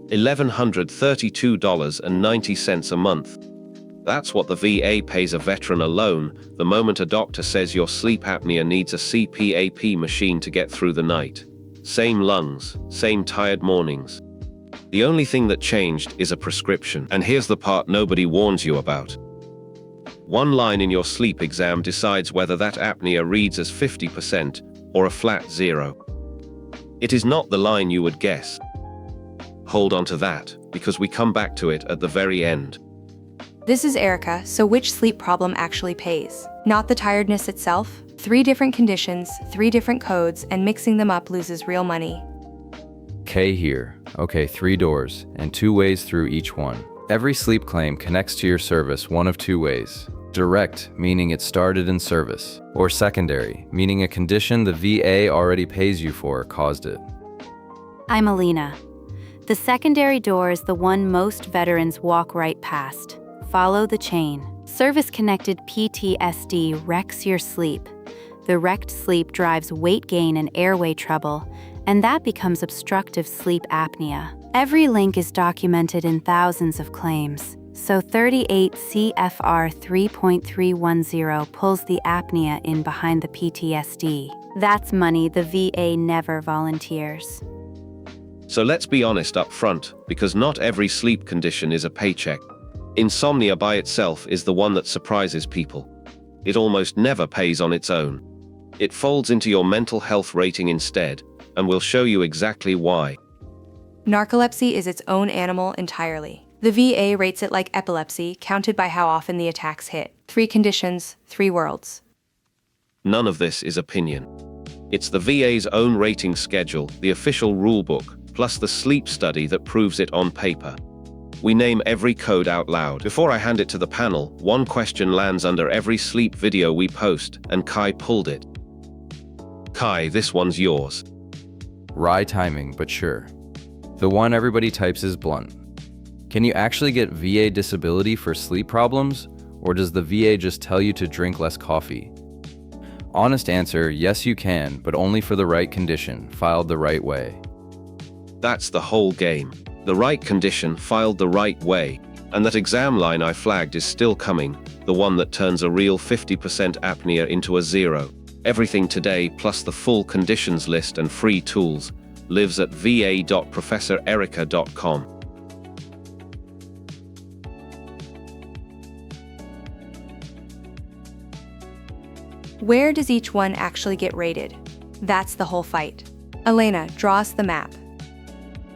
$1,132.90 a month. That's what the VA pays a veteran alone the moment a doctor says your sleep apnea needs a CPAP machine to get through the night. Same lungs, same tired mornings. The only thing that changed is a prescription, and here's the part nobody warns you about. One line in your sleep exam decides whether that apnea reads as 50% or a flat 0. It is not the line you would guess. Hold on to that, because we come back to it at the very end. This is Erica. So which sleep problem actually pays? Not the tiredness itself. 3 different conditions, 3 different codes, and mixing them up loses real money. K here. Okay, 3 doors, and 2 ways through each one. Every sleep claim connects to your service one of 2 ways. Direct, meaning it started in service, or secondary, meaning a condition the VA already pays you for caused it. I'm Alina. The secondary door is the one most veterans walk right past. Follow the chain. Service-connected PTSD wrecks your sleep. The wrecked sleep drives weight gain and airway trouble, and that becomes obstructive sleep apnea. Every link is documented in thousands of claims. So 38 CFR 3.310 pulls the apnea in behind the PTSD. That's money the VA never volunteers. So let's be honest up front, because not every sleep condition is a paycheck. Insomnia by itself is the one that surprises people. It almost never pays on its own. It folds into your mental health rating instead, and we'll show you exactly why. Narcolepsy is its own animal entirely. The VA rates it like epilepsy, counted by how often the attacks hit. 3 conditions, 3 worlds. None of this is opinion. It's the VA's own rating schedule, the official rulebook, plus the sleep study that proves it on paper. We name every code out loud. Before I hand it to the panel, one question lands under every sleep video we post, and Kai pulled it. Kai, this one's yours. Wry timing, but sure. The one everybody types is blunt. Can you actually get VA disability for sleep problems, or does the VA just tell you to drink less coffee? Honest answer, yes you can, but only for the right condition, filed the right way. That's the whole game. The right condition, filed the right way. And that exam line I flagged is still coming, the one that turns a real 50% apnea into a 0. Everything today, plus the full conditions list and free tools, lives at va.professorerica.com. Where does each one actually get rated? That's the whole fight. Elena, draw us the map.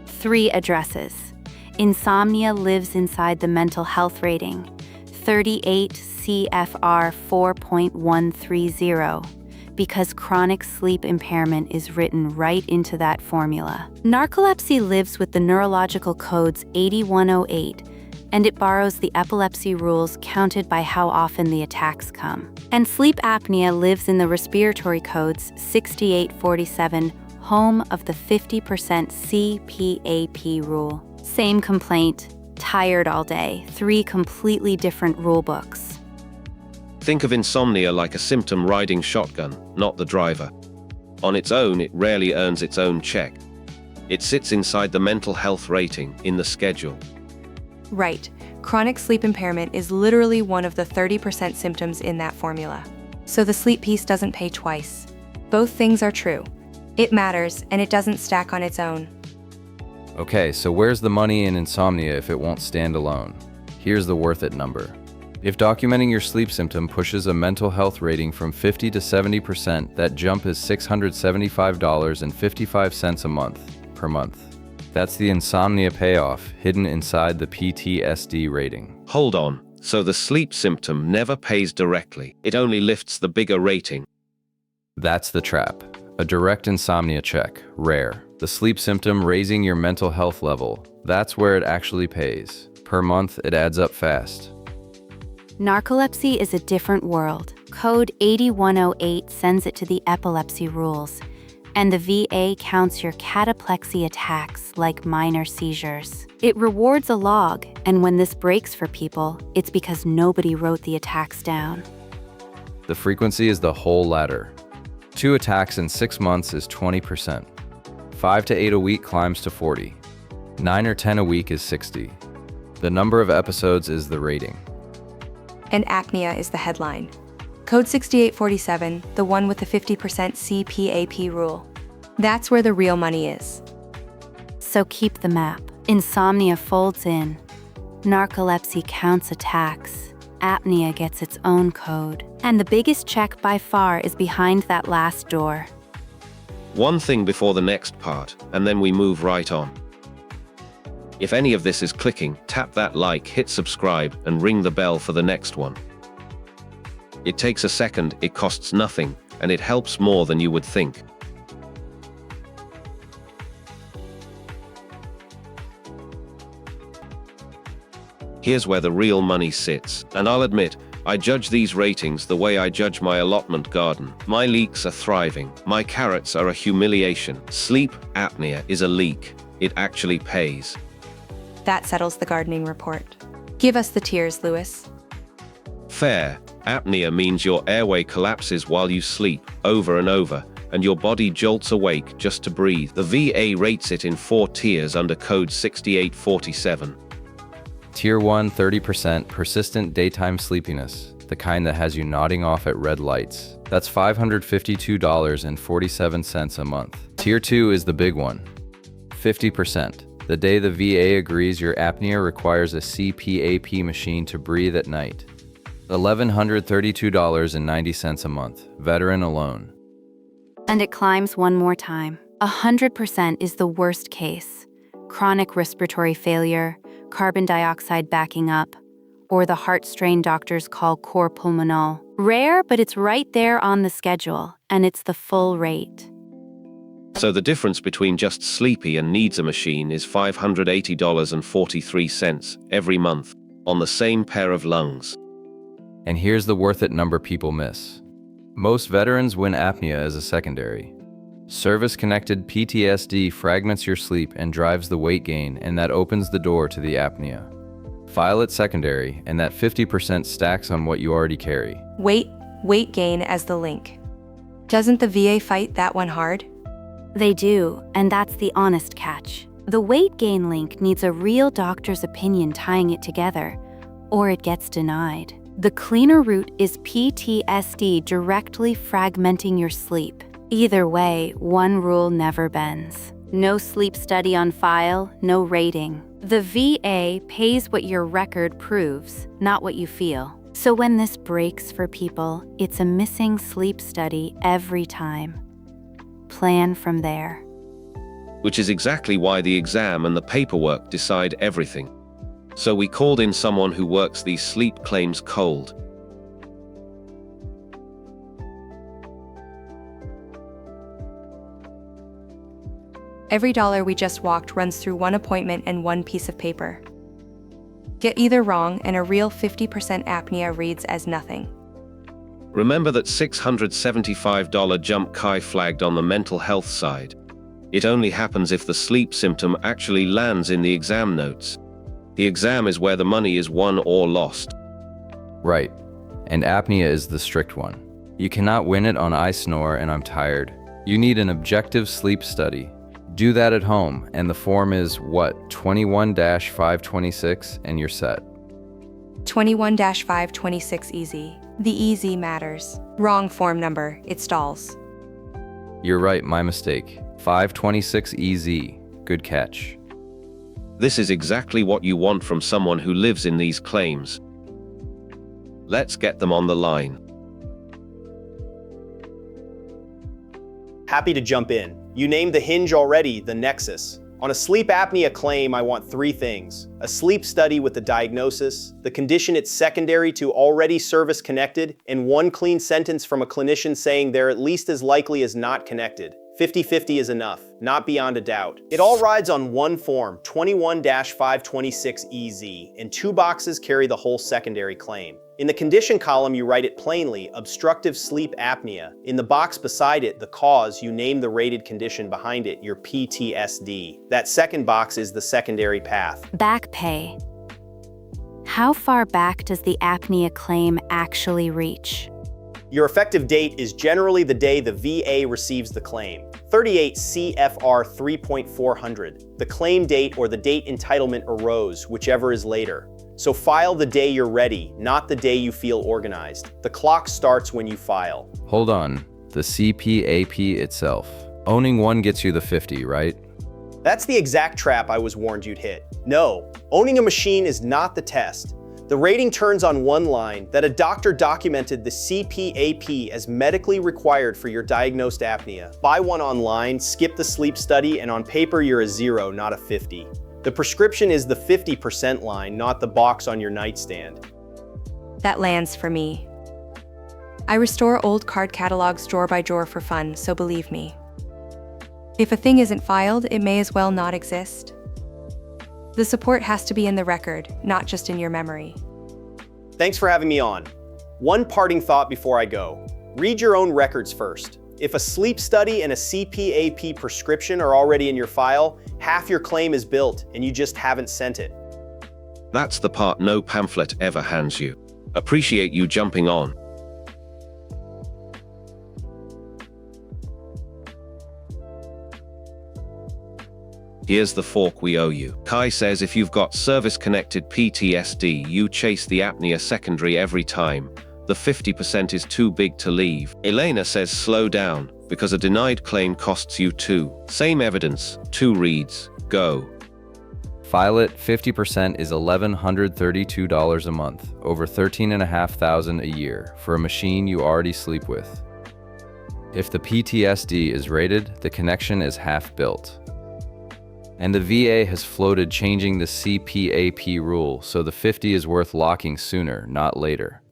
3 addresses. Insomnia lives inside the mental health rating. 38 CFR 4.130. Because chronic sleep impairment is written right into that formula. Narcolepsy lives with the neurological codes 8108, and it borrows the epilepsy rules counted by how often the attacks come. And sleep apnea lives in the respiratory codes 6847, home of the 50% CPAP rule. Same complaint, tired all day, 3 completely different rule books. Think of insomnia like a symptom riding shotgun, not the driver. On its own, it rarely earns its own check. It sits inside the mental health rating, in the schedule. Right. Chronic sleep impairment is literally one of the 30% symptoms in that formula. So the sleep piece doesn't pay twice. Both things are true. It matters, and it doesn't stack on its own. Okay, so where's the money in insomnia if it won't stand alone? Here's the worth it number. If documenting your sleep symptom pushes a mental health rating from 50 to 70%, that jump is $675.55 a month, per month. That's the insomnia payoff, hidden inside the PTSD rating. Hold on, so the sleep symptom never pays directly, it only lifts the bigger rating. That's the trap. A direct insomnia check, rare. The sleep symptom raising your mental health level, that's where it actually pays. Per month, it adds up fast. Narcolepsy is a different world. Code 8108 sends it to the epilepsy rules, and the VA counts your cataplexy attacks like minor seizures. It rewards a log, and when this breaks for people, it's because nobody wrote the attacks down. The frequency is the whole ladder. 2 attacks in 6 months is 20%. 5 to 8 a week climbs to 40. 9 or 10 a week is 60. The number of episodes is the rating. And apnea is the headline. Code 6847, the one with the 50% CPAP rule. That's where the real money is. So keep the map. Insomnia folds in. Narcolepsy counts attacks. Apnea gets its own code. And the biggest check by far is behind that last door. One thing before the next part, and then we move right on. If any of this is clicking, tap that like, hit subscribe, and ring the bell for the next one. It takes a second, it costs nothing, and it helps more than you would think. Here's where the real money sits, and I'll admit, I judge these ratings the way I judge my allotment garden. My leeks are thriving. My carrots are a humiliation. Sleep apnea is a leak. It actually pays. That settles the gardening report. Give us the tiers, Lewis. Fair. Apnea means your airway collapses while you sleep, over and over, and your body jolts awake just to breathe. The VA rates it in 4 tiers under code 6847. Tier 1, 30% persistent daytime sleepiness, the kind that has you nodding off at red lights. That's $552.47 a month. Tier 2 is the big one. 50%. The day the VA agrees your apnea requires a CPAP machine to breathe at night. $1,132.90 a month, veteran alone. And it climbs one more time. 100% is the worst case. Chronic respiratory failure, carbon dioxide backing up, or the heart strain doctors call cor pulmonale. Rare, but it's right there on the schedule, and it's the full rate. So the difference between just sleepy and needs a machine is $580.43 every month on the same pair of lungs. And here's the worth it number people miss. Most veterans win apnea as a secondary. Service-connected PTSD fragments your sleep and drives the weight gain, and that opens the door to the apnea. File it secondary, and that 50% stacks on what you already carry. Weight gain as the link. Doesn't the VA fight that one hard? They do, and that's the honest catch. The weight gain link needs a real doctor's opinion tying it together, or it gets denied. The cleaner route is PTSD directly fragmenting your sleep. Either way, one rule never bends. No sleep study on file, no rating. The VA pays what your record proves, not what you feel. So when this breaks for people, it's a missing sleep study every time. Plan from there. Which is exactly why the exam and the paperwork decide everything. So we called in someone who works these sleep claims cold. Every dollar we just walked runs through one appointment and one piece of paper. Get either wrong, and a real 50% apnea reads as nothing. Remember that $675 jump Kai flagged on the mental health side. It only happens if the sleep symptom actually lands in the exam notes. The exam is where the money is won or lost. Right, and apnea is the strict one. You cannot win it on I snore and I'm tired. You need an objective sleep study. Do that at home, and the form is, 21-526, and you're set. 21-526 easy. The easy matters. Wrong form number, it stalls. You're right, my mistake. 526 EZ. Good catch. This is exactly what you want from someone who lives in these claims. Let's get them on the line. Happy to jump in. You named the hinge already, the nexus. On a sleep apnea claim, I want 3 things. A sleep study with the diagnosis, the condition it's secondary to already service-connected, and 1 clean sentence from a clinician saying they're at least as likely as not connected. 50-50 is enough, not beyond a doubt. It all rides on one form, 21-526EZ, and 2 boxes carry the whole secondary claim. In the condition column, you write it plainly, obstructive sleep apnea. In the box beside it, the cause, you name the rated condition behind it, your PTSD. That second box is the secondary path. Back pay. How far back does the apnea claim actually reach? Your effective date is generally the day the VA receives the claim. 38 CFR 3.400. The claim date or the date entitlement arose, whichever is later. So file the day you're ready, not the day you feel organized. The clock starts when you file. Hold on, the CPAP itself. Owning one gets you the 50, right? That's the exact trap I was warned you'd hit. No, owning a machine is not the test. The rating turns on one line that a doctor documented the CPAP as medically required for your diagnosed apnea. Buy one online, skip the sleep study, and on paper you're a 0, not a 50. The prescription is the 50% line, not the box on your nightstand. That lands for me. I restore old card catalogs drawer by drawer for fun, so believe me. If a thing isn't filed, it may as well not exist. The support has to be in the record, not just in your memory. Thanks for having me on. One parting thought before I go. Read your own records first. If a sleep study and a CPAP prescription are already in your file, half your claim is built and you just haven't sent it. That's the part no pamphlet ever hands you. Appreciate you jumping on. Here's the fork we owe you. Kai says if you've got service-connected PTSD, you chase the apnea secondary every time. The 50% is too big to leave. Elena says slow down, because a denied claim costs you 2. Same evidence, 2 reads, go. File it, 50% is $1,132 a month, over $13,500 a year, for a machine you already sleep with. If the PTSD is rated, the connection is half built. And the VA has floated changing the CPAP rule, so the 50 is worth locking sooner, not later.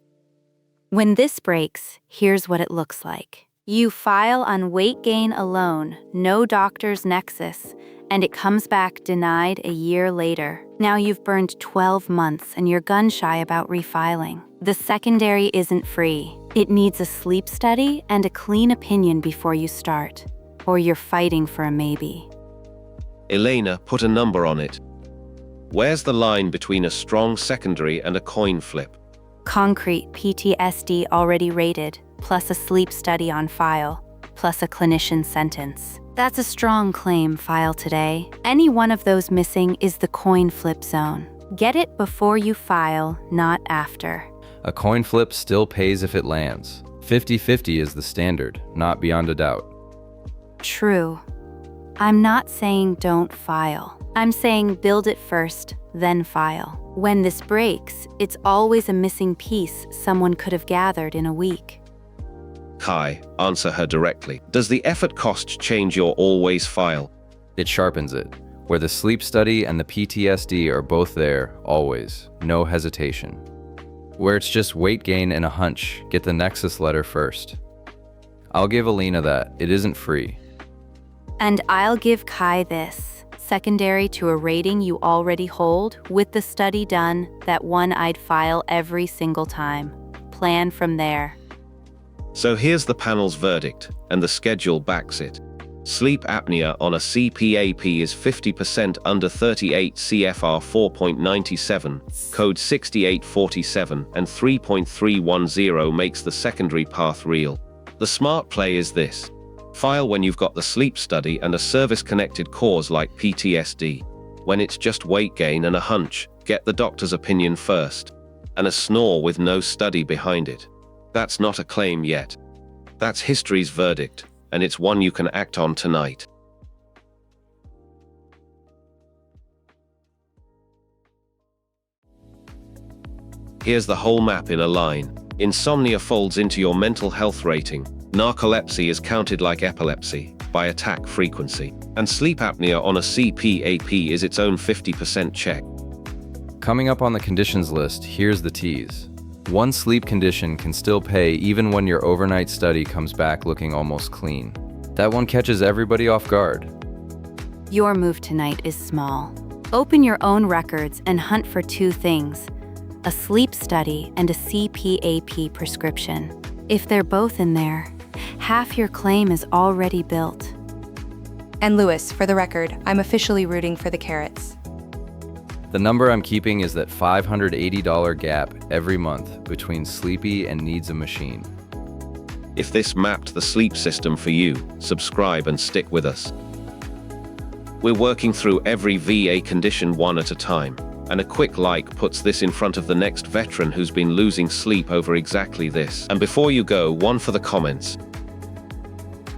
When this breaks, here's what it looks like. You file on weight gain alone, no doctor's nexus, and it comes back denied a year later. Now you've burned 12 months and you're gun-shy about refiling. The secondary isn't free. It needs a sleep study and a clean opinion before you start, or you're fighting for a maybe. Elena, put a number on it. Where's the line between a strong secondary and a coin flip? Concrete PTSD already rated, plus a sleep study on file, plus a clinician sentence. That's a strong claim file today. Any one of those missing is the coin flip zone. Get it before you file, not after. A coin flip still pays if it lands. 50-50 is the standard, not beyond a doubt. True. I'm not saying don't file. I'm saying build it first, then file. When this breaks, it's always a missing piece someone could have gathered in a week. Kai, answer her directly. Does the effort cost change your always file? It sharpens it, where the sleep study and the PTSD are both there, always, no hesitation. Where it's just weight gain and a hunch, get the nexus letter first. I'll give Alina that, it isn't free. And I'll give Kai this, secondary to a rating you already hold, with the study done, that one I'd file every single time. Plan from there. So here's the panel's verdict, and the schedule backs it. Sleep apnea on a CPAP is 50% under 38 CFR 4.97, code 6847, and 3.310 makes the secondary path real. The smart play is this. File when you've got the sleep study and a service-connected cause like PTSD. When it's just weight gain and a hunch, get the doctor's opinion first. And a snore with no study behind it. That's not a claim yet. That's history's verdict, and it's one you can act on tonight. Here's the whole map in a line. Insomnia folds into your mental health rating. Narcolepsy is counted like epilepsy, by attack frequency. And sleep apnea on a CPAP is its own 50% check. Coming up on the conditions list, here's the tease. One sleep condition can still pay even when your overnight study comes back looking almost clean. That one catches everybody off guard. Your move tonight is small. Open your own records and hunt for 2 things: a sleep study and a CPAP prescription. If they're both in there, half your claim is already built. And Lewis, for the record, I'm officially rooting for the carrots. The number I'm keeping is that $580 gap every month between sleepy and needs a machine. If this mapped the sleep system for you, subscribe and stick with us. We're working through every VA condition one at a time, and a quick like puts this in front of the next veteran who's been losing sleep over exactly this. And before you go, one for the comments.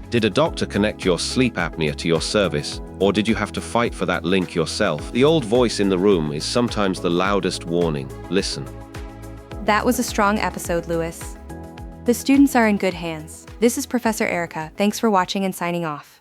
Did a doctor connect your sleep apnea to your service, or did you have to fight for that link yourself? The old voice in the room is sometimes the loudest warning. Listen. That was a strong episode, Lewis. The students are in good hands. This is Professor Erica. Thanks for watching and signing off.